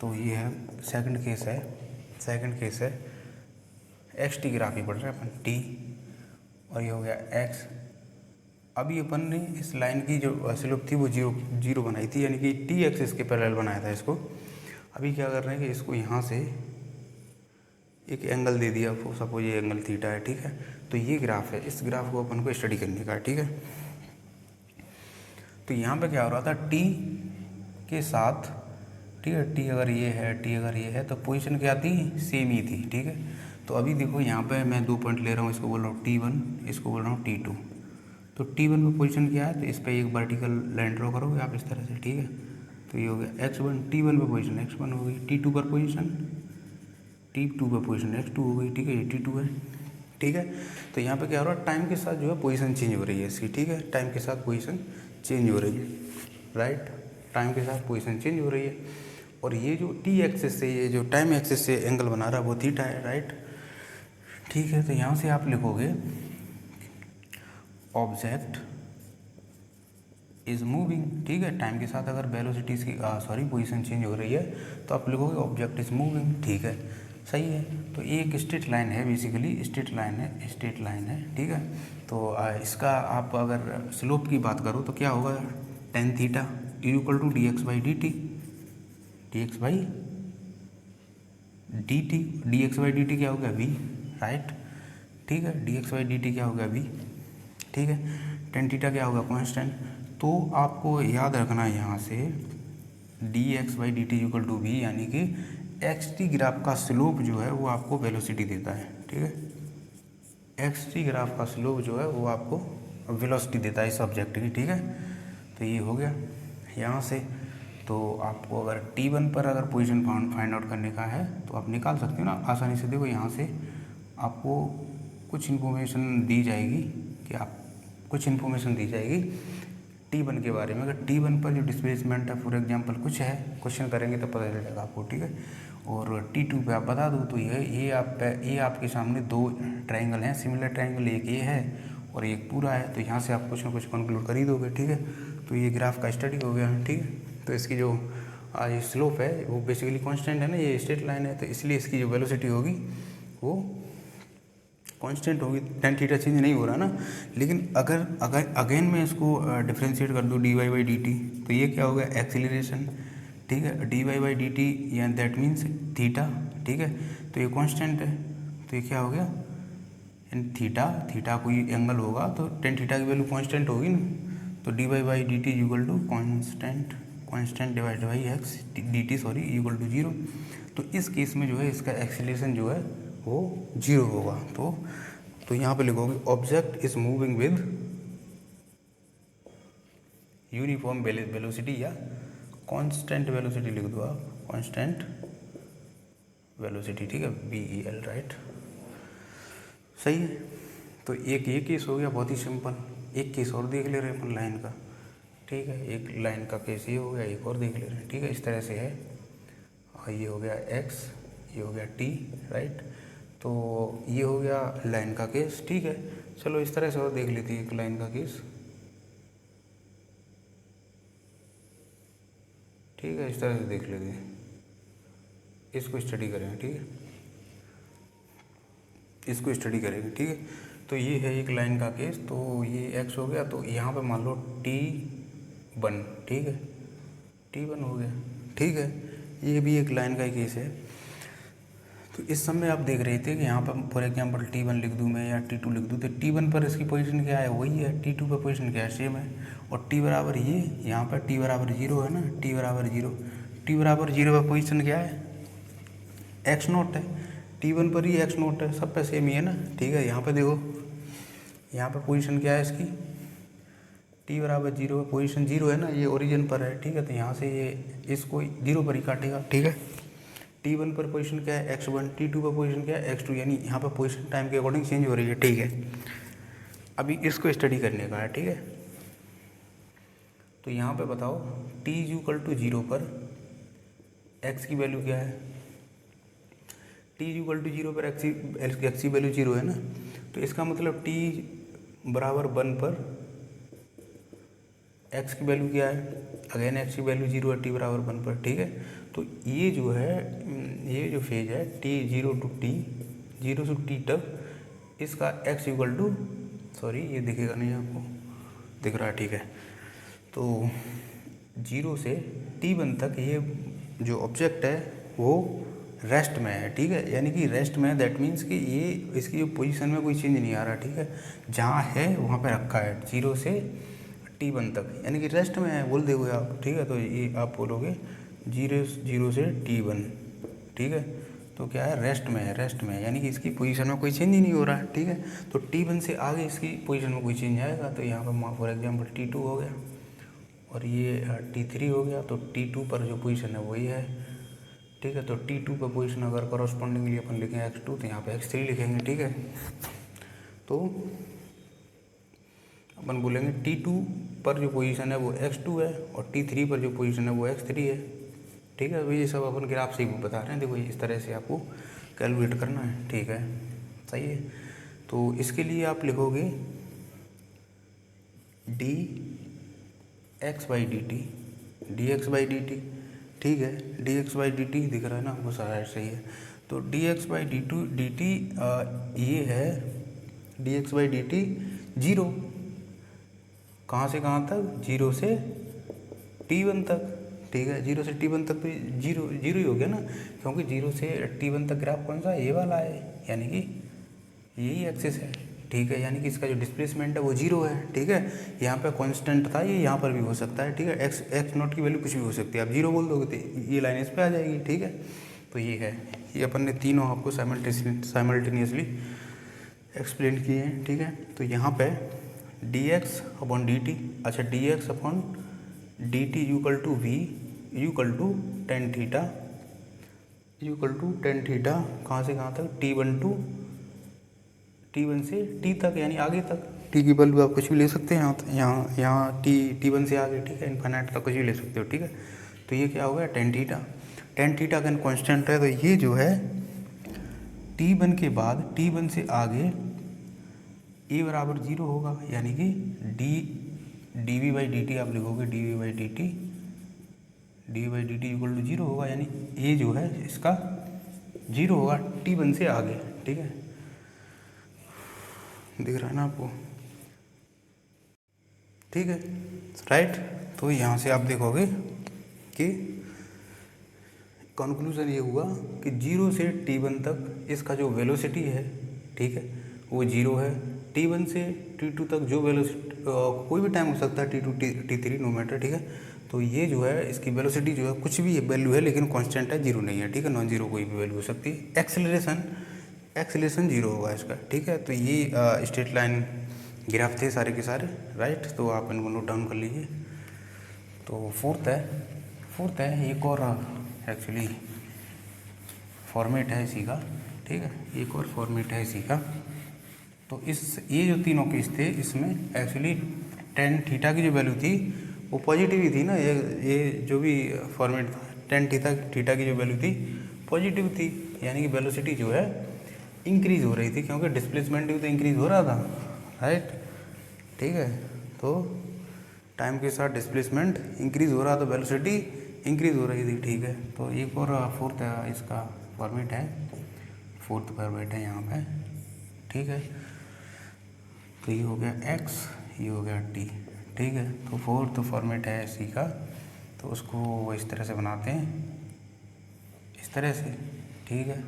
Speaker 1: तो ये है सेकंड केस है, सेकंड केस है एक्स टी ग्राफ ही पढ़ रहे हैं अपन, टी, और ये हो गया एक्स। अभी अपन ने इस लाइन की जो स्लोप थी वो 0 बनाई थी, यानी कि टी एक्सिस के पैरेलल बनाया था इसको। अभी क्या कर रहे हैं कि इसको यहाँ से एक एंगल दे दिया, सपोज ये एंगल थीटा है, ठीक है। तो ये ग्राफ है, इस ग्राफ को अपन को स्टडी करने का, ठीक है। तो यहाँ पे क्या हो रहा था, टी के साथ, ठीक है, टी अगर ये है, टी अगर ये है, तो पोजीशन क्या थी, सेम ही थी, ठीक है। तो अभी देखो यहाँ पे मैं 2 पॉइंट ले रहा हूँ, इसको बोल रहा हूँ T1, इसको बोल रहा हूँ T2। तो T1 पे पोजीशन क्या है, तो इस पर एक वर्टिकल लाइन ड्रॉ करोगे आप इस तरह से, ठीक है। तो ये हो गया x1, T1 पे पोजीशन x1 हो गई, T2 पर पोजीशन T2 पे पोजीशन X2 हो गई, ठीक है, ये T2 है, ठीक है। तो यहाँ पे क्या हो रहा है, टाइम के साथ जो है पोजीशन चेंज हो रही है इसकी, ठीक है, टाइम के साथ पोजीशन चेंज हो रही है, राइट, टाइम के साथ पोजीशन चेंज हो रही है। और ये जो टी एक्सिस से, ये जो टाइम एक्सिस से एंगल बना रहा है वो थीटा है, राइट, ठीक है। तो यहाँ से आप लिखोगे ऑब्जेक्ट इज मूविंग, ठीक है, टाइम के साथ अगर वेलोसिटी की पोजीशन चेंज हो रही है तो आप लिखोगे ऑब्जेक्ट इज मूविंग, ठीक है, सही है। तो ये एक स्ट्रेट लाइन है, बेसिकली स्ट्रेट लाइन है, ठीक है। तो इसका आप अगर स्लोप की बात करो तो क्या होगा, tan theta equal to D X by D T, D X by D T, D X by D T क्या हो गया, वी, राइट, ठीक है, D X by D T क्या हो गया, वी, ठीक है। टेन थीटा क्या होगा, कांस्टेंट। तो आपको याद रखना है यहाँ से D X by D T equal to V, यानी कि एक्स टी ग्राफ का स्लोप जो है वो आपको वेलोसिटी देता है, ठीक है, एक्स टी ग्राफ का स्लोप जो है वो आपको वेलोसिटी देता है इस ऑब्जेक्ट की, ठीक है। तो ये हो गया यहाँ से। तो आपको अगर T1 पर अगर पोजीशन फाइंड आउट करने का है तो आप निकाल सकते हो ना आसानी से। देखो यहाँ से आपको कुछ इन्फॉर्मेशन दी जाएगी कि आप कुछ इन्फॉर्मेशन दी जाएगी T1 के बारे में। अगर T1 पर जो डिस्प्लेसमेंट है, फॉर एग्जांपल कुछ है, क्वेश्चन करेंगे तो पता चलेगा आपको, ठीक है। और T2 पे आप बता दो तो ये आपके सामने दो ट्रायंगल हैं, सिमिलर ट्रायंगल, एक ये है और एक पूरा है। तो यहाँ से आप कुछ ना कुछ कंक्लूड कर ही दोगे, ठीक है। तो ये ग्राफ का स्टडी हो गया, ठीक है। तो इसकी जो ये स्लोप है वो बेसिकली कांस्टेंट है ना, ये स्ट्रेट लाइन है, तो इसलिए इसकी जो वेलोसिटी होगी वो कांस्टेंट होगी, टेन थीटा चेंज नहीं हो रहा ना। लेकिन अगर अगेन मैं इसको डिफ्रेंशिएट कर दूँ D Y by D T, तो ये क्या होगा, एक्सीलरेशन, ठीक है, D Y by D T, या दैट मीन्स थीटा, ठीक है। तो ये कांस्टेंट है, तो ये क्या हो गया, थीटा कोई एंगल होगा तो टेन थीटा की वैल्यू कांस्टेंट होगी ना। तो D Y by D T equal to constant divide by X D T equal to zero. तो इस केस में जो है इसका एक्सीलरेशन जो है वो जीरो होगा। तो यहाँ पे लिखोगे object is moving with uniform velocity या कांस्टेंट वेलोसिटी लिख दो आप, कांस्टेंट वेलोसिटी, ठीक है, VEL, राइट, सही है। तो एक ये केस हो गया बहुत ही सिंपल। एक केस और देख ले रहे हैं अपन लाइन का, ठीक है, एक लाइन का केस ये हो गया, एक और देख ले रहे हैं, ठीक है, इस तरह से है। और ये हो गया x, ये हो गया t, राइट। तो ये हो गया लाइन का केस, ठीक है। चलो इस तरह से और देख लेते हैं एक लाइन का केस, ठीक है, इस तरह से देख लेते हैं, इसको स्टडी करेंगे, ठीक है, इसको स्टडी करेंगे, ठीक है। तो ये है एक लाइन का केस। तो ये x हो गया, तो यहाँ पे मान लो T1, ठीक है, T1 हो गया, ठीक है। ये भी एक लाइन का ही केस है। तो इस समय आप देख रहे थे कि यहाँ पर फॉर एग्जांपल T1 लिख दूँ मैं या T2 लिख दूँ, तो T1 पर इसकी पोजीशन क्या है, वही है, T2 पर पोजीशन क्या है, सेम है। और T बराबर ये, यहाँ पर T बराबर जीरो है ना, T बराबर जीरो पर पोजीशन क्या है, एक्स नोट है। T1 पर ही एक्स नोट है, सब पे सेम ही है ना, ठीक है। यहाँ पे देखो, यहाँ पर पोजीशन क्या है इसकी, T बराबर जीरो है, पोजीशन जीरो है ना, ये ओरिजिन पर है, ठीक है। तो यहाँ से ये इसको जीरो पर ही काटेगा, ठीक है। T1 पर पोजीशन क्या है, x1, T2 पर पोजीशन क्या है, x2, यानी यहाँ पर पोजीशन टाइम के अकॉर्डिंग चेंज हो रही है, ठीक है। अभी इसको स्टडी करने का है, ठीक है। तो यहाँ पे बताओ t इक्वल टू जीरो पर x की वैल्यू क्या है, t इक्वल टू जीरो पर x की वैल्यू जीरो है ना। तो इसका मतलब t बराबर 1 पर x की वैल्यू क्या है, अगेन x की वैल्यू जीरो है, t बराबर 1 पर, ठीक है। तो ये जो है, ये जो फेज है जीरो से t तक, इसका x इक्वल टू, सॉरी ये दिखेगा नहीं आपको, दिख रहा है, ठीक है। तो जीरो से T1 तक ये जो ऑब्जेक्ट है वो रेस्ट में है, ठीक है, यानी कि रेस्ट में है, दैट मीन्स कि ये इसकी जो पोजीशन में कोई चेंज नहीं आ रहा, ठीक है, जहाँ है वहाँ पे रखा है, जीरो से T1 तक, यानी कि रेस्ट में है बोल दोगे आप, ठीक है। तो ये आप बोलोगे जीरो से T1, ठीक है। तो क्या है, रेस्ट में है, यानी कि इसकी पोजीशन में कोई चेंज ही नहीं हो रहा है, ठीक है। तो T1 से आगे इसकी पोजीशन में कोई चेंज आएगा, तो यहाँ पर फॉर एग्जांपल T2 हो गया और ये T3 हो गया। तो T2 पर जो पोजीशन है वही है, ठीक है। तो T2 पर पोजीशन अगर करस्पॉन्डिंगली अपन लिखें x2 तो यहाँ पे x3 लिखेंगे, ठीक है। तो अपन बोलेंगे T2 पर जो पोजीशन है वो x2 है और T3 पर जो पोजीशन है वो x3 है, ठीक है। ये सब अपन ग्राफ से ही बता रहे हैं, देखो इस तरह से आपको कैलकुलेट करना है, ठीक है, सही है। तो इसके लिए आप लिखोगे dx/dt, ठीक है। dx/dt दिख रहा है ना आपको, सारा सही है। तो dx/dt ये है dx/dt 0, कहाँ से कहाँ तक, 0 से t1 तक, ठीक है। 0 से t1 तक तो जीरो जीरो ही हो गया ना, क्योंकि 0 से t1 तक ग्राफ कौन सा, ये वाला है, यानी कि यही एक्सिस है, ठीक है। यानी कि इसका जो डिस्प्लेसमेंट है वो 0 है, ठीक है। यहाँ पे कांस्टेंट था, ये यहाँ पर भी हो सकता है, ठीक है। एक्स नॉट की वैल्यू कुछ भी हो सकती है, आप 0 बोल दोगे तो ये लाइन इस पर आ जाएगी, ठीक है। तो ये है, ये अपन ने तीनों आपको साइमल्टेनियसली एक्सप्लेन किए हैं, ठीक है। तो यहाँ पे dx/dt, अच्छा dx/dt =v tan थीटा कहाँ से कहाँ तक, T1 से T तक, यानी आगे तक। T की वैल्यू आप कुछ भी ले सकते हैं, यहाँ T1 से आगे, ठीक है, इन्फाइनाइट तक कुछ भी ले सकते हो, ठीक है। तो ये क्या हो गया, tan थीटा का कांस्टेंट है, तो ये जो है T1 के बाद T1 से आगे a बराबर 0 होगा, यानी कि dv/dt आप लिखोगे dv/dt = 0 होगा, यानी ये जो है इसका 0 होगा T1 से आगे, ठीक है। दिख रहा है ना आपको, ठीक है, राइट। तो यहाँ से आप देखोगे कि कंक्लूजन ये हुआ कि 0 से T1 तक इसका जो वेलोसिटी है, ठीक है, वो 0 है। T1 से T2 तक जो वेलोसिटी कोई भी टाइम हो सकता है, T2 T3 नो मैटर, ठीक है। तो ये जो है इसकी वेलोसिटी जो है कुछ भी वैल्यू है, लेकिन कांस्टेंट है, 0 नहीं है, ठीक है। नॉन जीरो कोई भी वैल्यू हो सकती है। एक्सेलरेशन 0 होगा इसका, ठीक है। तो ये स्ट्रेट लाइन ग्राफ थे सारे के सारे, राइट। तो आप इनको नोट डाउन कर लीजिए। तो फोर्थ है एक और एक्चुअली फॉर्मेट है इसी का, ठीक है, एक और फॉर्मेट है इसी का। तो ये जो तीनों केस थे, इसमें एक्चुअली tan थीटा की जो वैल्यू थी वो पॉजिटिव ही थी ना, ये जो भी फॉर्मेट था, tan थीटा की जो वैल्यू थी पॉजिटिव थी, यानी कि वेलोसिटी जो है इंक्रीज़ हो रही थी, क्योंकि डिस्प्लेसमेंट भी तो इंक्रीज़ हो रहा था, राइट, ठीक है। तो टाइम के साथ डिस्प्लेसमेंट इंक्रीज़ हो रहा तो वेलोसिटी इंक्रीज़ हो रही थी, ठीक है। तो एक और फोर्थ इसका फॉर्मेट है, यहाँ पे, ठीक है। तो ये हो गया x, ये हो गया t, ठीक है। तो फोर्थ फॉर्मेट है इसी का, तो उसको इस तरह से बनाते हैं, इस तरह से, ठीक है।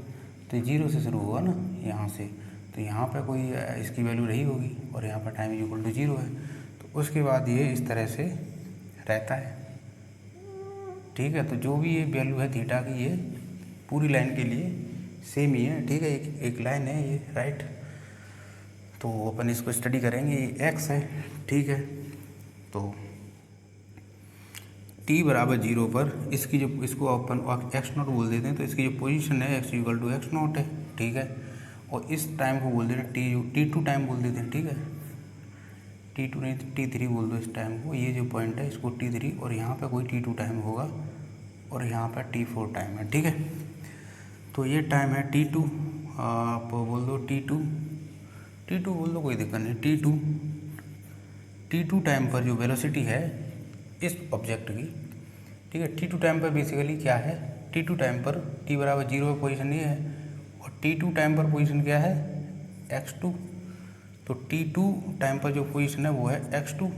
Speaker 1: तो 0 से शुरू हुआ ना यहाँ से, तो यहाँ पे कोई इसकी वैल्यू रही होगी और यहाँ पर टाइम = 0 है, तो उसके बाद ये इस तरह से रहता है, ठीक है। तो जो भी ये वैल्यू है थीटा की, ये पूरी लाइन के लिए सेम ही है, ठीक है, एक लाइन है ये, राइट। तो अपन इसको स्टडी करेंगे, ये x है, ठीक है। तो t बराबर 0 पर इसको अपन x0 बोल देते हैं, तो इसकी जो पोजीशन है x = x0 है, ठीक है। और इस टाइम को बोल देते हैं t2 टाइम बोल देते हैं, ठीक है। t2 नहीं t3 बोल दो इस टाइम को, ये जो पॉइंट है इसको t3, और यहाँ पे कोई t2 टाइम होगा और यहाँ पर t4 टाइम है, ठीक है। तो ये टाइम है t2, आप बोल दो t2 बोल दो, कोई दिक्कत नहीं। t2 टाइम पर जो वेलोसिटी है इस ऑब्जेक्ट की, ठीक है, t2 टाइम पर बेसिकली क्या है, t2 टाइम पर t बराबर 0 पर पोजीशन ये है, और t2 टाइम पर पोजीशन क्या है, x2। तो t2 टाइम पर जो पोजीशन है वो है x2,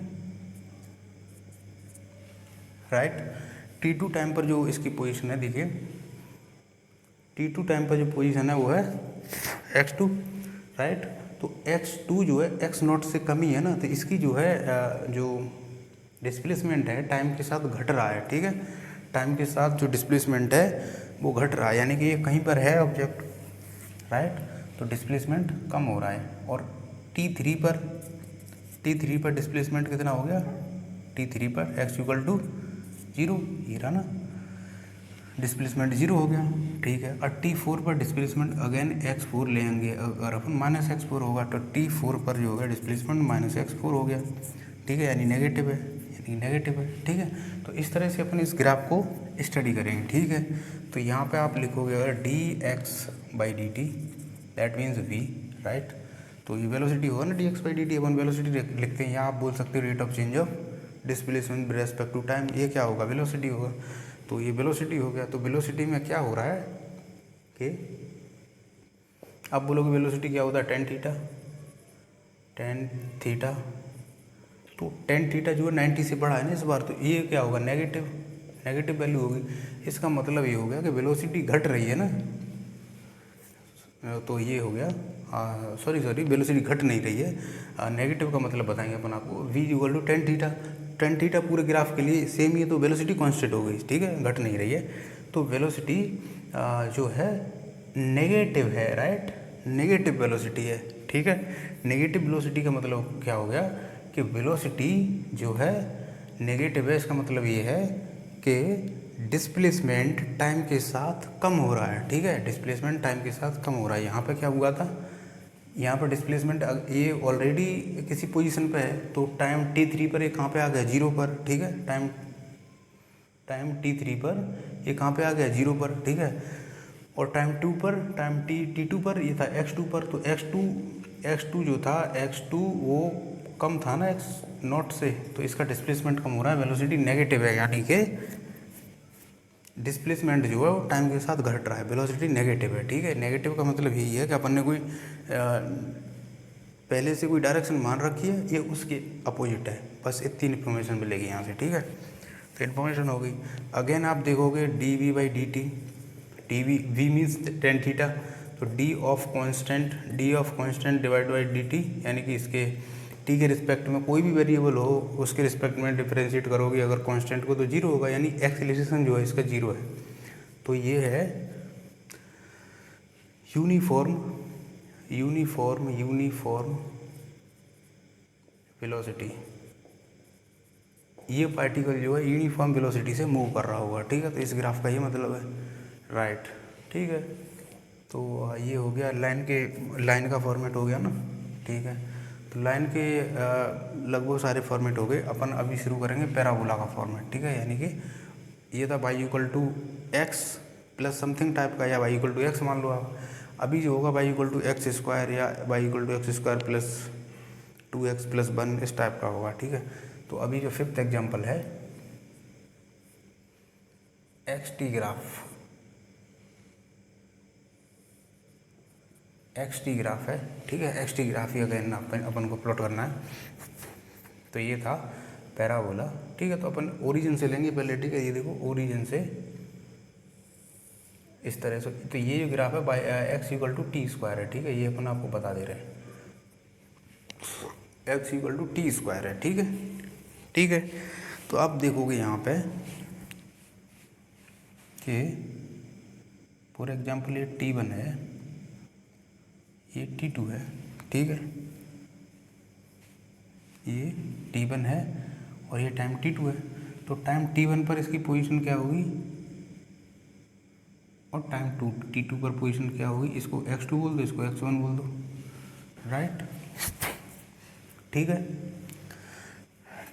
Speaker 1: राइट। t2 टाइम पर जो इसकी पोजीशन है, देखिए t2 टाइम पर जो पोजीशन है वो है x2, राइट। तो x2 जो है x0 से कम ही है ना, तो इसकी जो है जो डिस्प्लेसमेंट है टाइम के साथ घट रहा है, ठीक है। टाइम के साथ जो डिस्प्लेसमेंट है वो घट रहा है, यानी कि ये कहीं पर है ऑब्जेक्ट, राइट। तो डिस्प्लेसमेंट कम हो रहा है। और t3 पर डिस्प्लेसमेंट कितना हो गया, t3 पर x = 0, ये रहा ना, डिस्प्लेसमेंट जीरो हो गया, ठीक है। और T4 पर डिस्प्लेसमेंट अगेन x4 लेंगे, अगर अपन -x4 होगा तो T4 पर जो होगा डिस्प्लेसमेंट -x4 हो गया, ठीक है, यानी नेगेटिव है, ठीक है। तो इस तरह से अपन इस ग्राफ को स्टडी करेंगे, ठीक है। तो यहाँ पे आप लिखोगे अगर dx/dt that means v, right. तो ये वेलोसिटी होगा ना dx/dt, अपन वेलोसिटी लिखते हैं, या आप बोल सकते हो rate of change of displacement with respect to time, ये क्या होगा, वेलोसिटी होगा। तो ये वेलोसिटी हो गया। तो वेलोसिटी में क्या हो रहा है कि आप बोलोगे वेलोसिटी क्या होता है, टेन थीटा। तो टेन थीटा जो है 90 से बड़ा है ना इस बार, तो ये क्या होगा, नेगेटिव वैल्यू होगी। इसका मतलब ये हो गया कि वेलोसिटी घट रही है ना, तो ये हो गया, सॉरी वेलोसिटी घट नहीं रही है। नेगेटिव का मतलब बताएंगे अपन आपको, v equal to tan theta पूरे ग्राफ के लिए सेम ही है, तो वेलोसिटी कांस्टेंट हो गई, ठीक है, घट नहीं रही है। तो वेलोसिटी जो है नेगेटिव है, राइट, नेगेटिव वेलोसिटी है, ठीक है। नेगेटिव वेलोसिटी का मतलब क्या हो गया कि वेलोसिटी जो है नेगेटिव है, इसका मतलब ये है कि डिस्प्लेसमेंट टाइम के साथ कम हो रहा है, ठीक है, डिस्प्लेसमेंट टाइम के साथ कम हो रहा है। यहाँ पे क्या हुआ था, यहाँ पर डिस्प्लेसमेंट ये ऑलरेडी किसी पोजीशन पे है, तो टाइम T3 पर ये कहाँ पे आ गया, जीरो पर, ठीक है। टाइम T3 पर ये कहाँ पे आ गया, जीरो पर, ठीक है। और टाइम T2 पर ये था x2 पर, तो x2 जो था, x2 वो कम था ना x0 से, तो इसका डिस्प्लेसमेंट कम हो रहा है, वेलोसिटी नेगेटिव है, यानी कि डिस्प्लेसमेंट जो है वो टाइम के साथ घट रहा है, वेलोसिटी नेगेटिव है, ठीक है। नेगेटिव का मतलब यही है कि अपन ने कोई पहले से कोई डायरेक्शन मान रखी है, ये उसके अपोजिट है, बस इतनी इन्फॉर्मेशन मिलेगी यहाँ से, ठीक है। तो इन्फॉर्मेशन हो गई। अगेन आप देखोगे dv/dt, v means tan theta, तो d of constant divide by dt, यानी कि इसके t के रिस्पेक्ट में कोई भी वेरिएबल हो उसके रिस्पेक्ट में डिफरेंशिएट करोगे अगर कांस्टेंट को, तो जीरो होगा, यानी एक्सीलरेशन जो है इसका जीरो है। तो ये है यूनिफॉर्म वेलोसिटी। ये पार्टिकल जो है यूनिफॉर्म वेलोसिटी से मूव कर रहा होगा, ठीक है। तो इस ग्राफ का ये मतलब है, राइट, ठीक है। तो ये हो गया लाइन का फॉर्मेट हो गया ना, ठीक है। तो लाइन के लगभग सारे फॉर्मेट हो गए। अपन अभी शुरू करेंगे पैराबोला का फॉर्मेट, ठीक है। यानी कि ये था y equal to X plus something type का, या y इक्वल टू एक्स मान लो आप। अभी जो होगा y equal to X square, या y equal to X square plus 2x plus 1, इस टाइप का होगा, ठीक है। तो अभी जो फिफ्थ एग्जाम्पल है xt ग्राफ है, ठीक है। xt ग्राफ ही अगेन अपन को प्लॉट करना है। तो ये था पैराबोला, ठीक है। तो अपन ओरिजिन से लेंगे पहले, ठीक है। ये देखो ओरिजिन से इस तरह से, तो ये जो ग्राफ है by x equal to T square है, ठीक है। ये अपन आपको बता दे रहे हैं, x equal to T square है, ठीक है, ठीक है। तो आप देखोगे यहाँ पे कि फॉर एग्जाम्पल ये T1 है, ये T2 है, ठीक है। ये T1 है और ये टाइम T2 है। तो टाइम T1 पर इसकी पोजीशन क्या होगी, और टाइम T2 पर पोजीशन क्या होगी, इसको x2 बोल दो, इसको x1 बोल दो, राइट, ठीक है।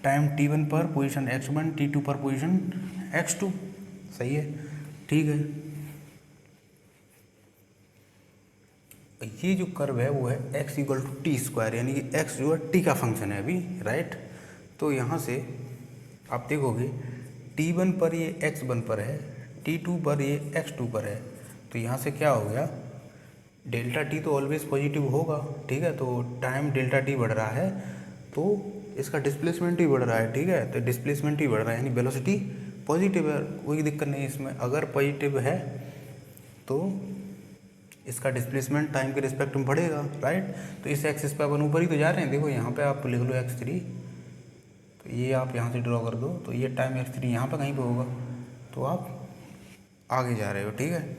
Speaker 1: टाइम T1 पर पोजीशन x1, T2 पर पोजीशन x2, सही है, ठीक है। ये जो कर्व है वो है x equal to T square, यानी कि x जो है t का फंक्शन है अभी, राइट। तो यहाँ से आप देखोगे T1 पर ये x1 पर है, T2 पर ये x2 पर है। तो यहाँ से क्या हो गया, डेल्टा टी तो ऑलवेज पॉजिटिव होगा, ठीक है। तो टाइम डेल्टा टी बढ़ रहा है तो इसका डिस्प्लेसमेंट भी बढ़ रहा है, ठीक है। तो डिस्प्लेसमेंट भी बढ़ रहा है, यानी वेलोसिटी पॉजिटिव है, कोई दिक्कत नहीं इसमें। अगर पॉजिटिव है तो इसका डिस्प्लेसमेंट टाइम के रिस्पेक्ट में बढ़ेगा, राइट। तो इस एक्सिस पे अपन ऊपर ही तो जा रहे हैं, देखो यहाँ पे आप लिख लो x3, तो ये आप यहाँ से ड्रॉ कर दो, तो ये टाइम x3 यहाँ पे कहीं पे होगा, तो आप आगे जा रहे हो, ठीक है।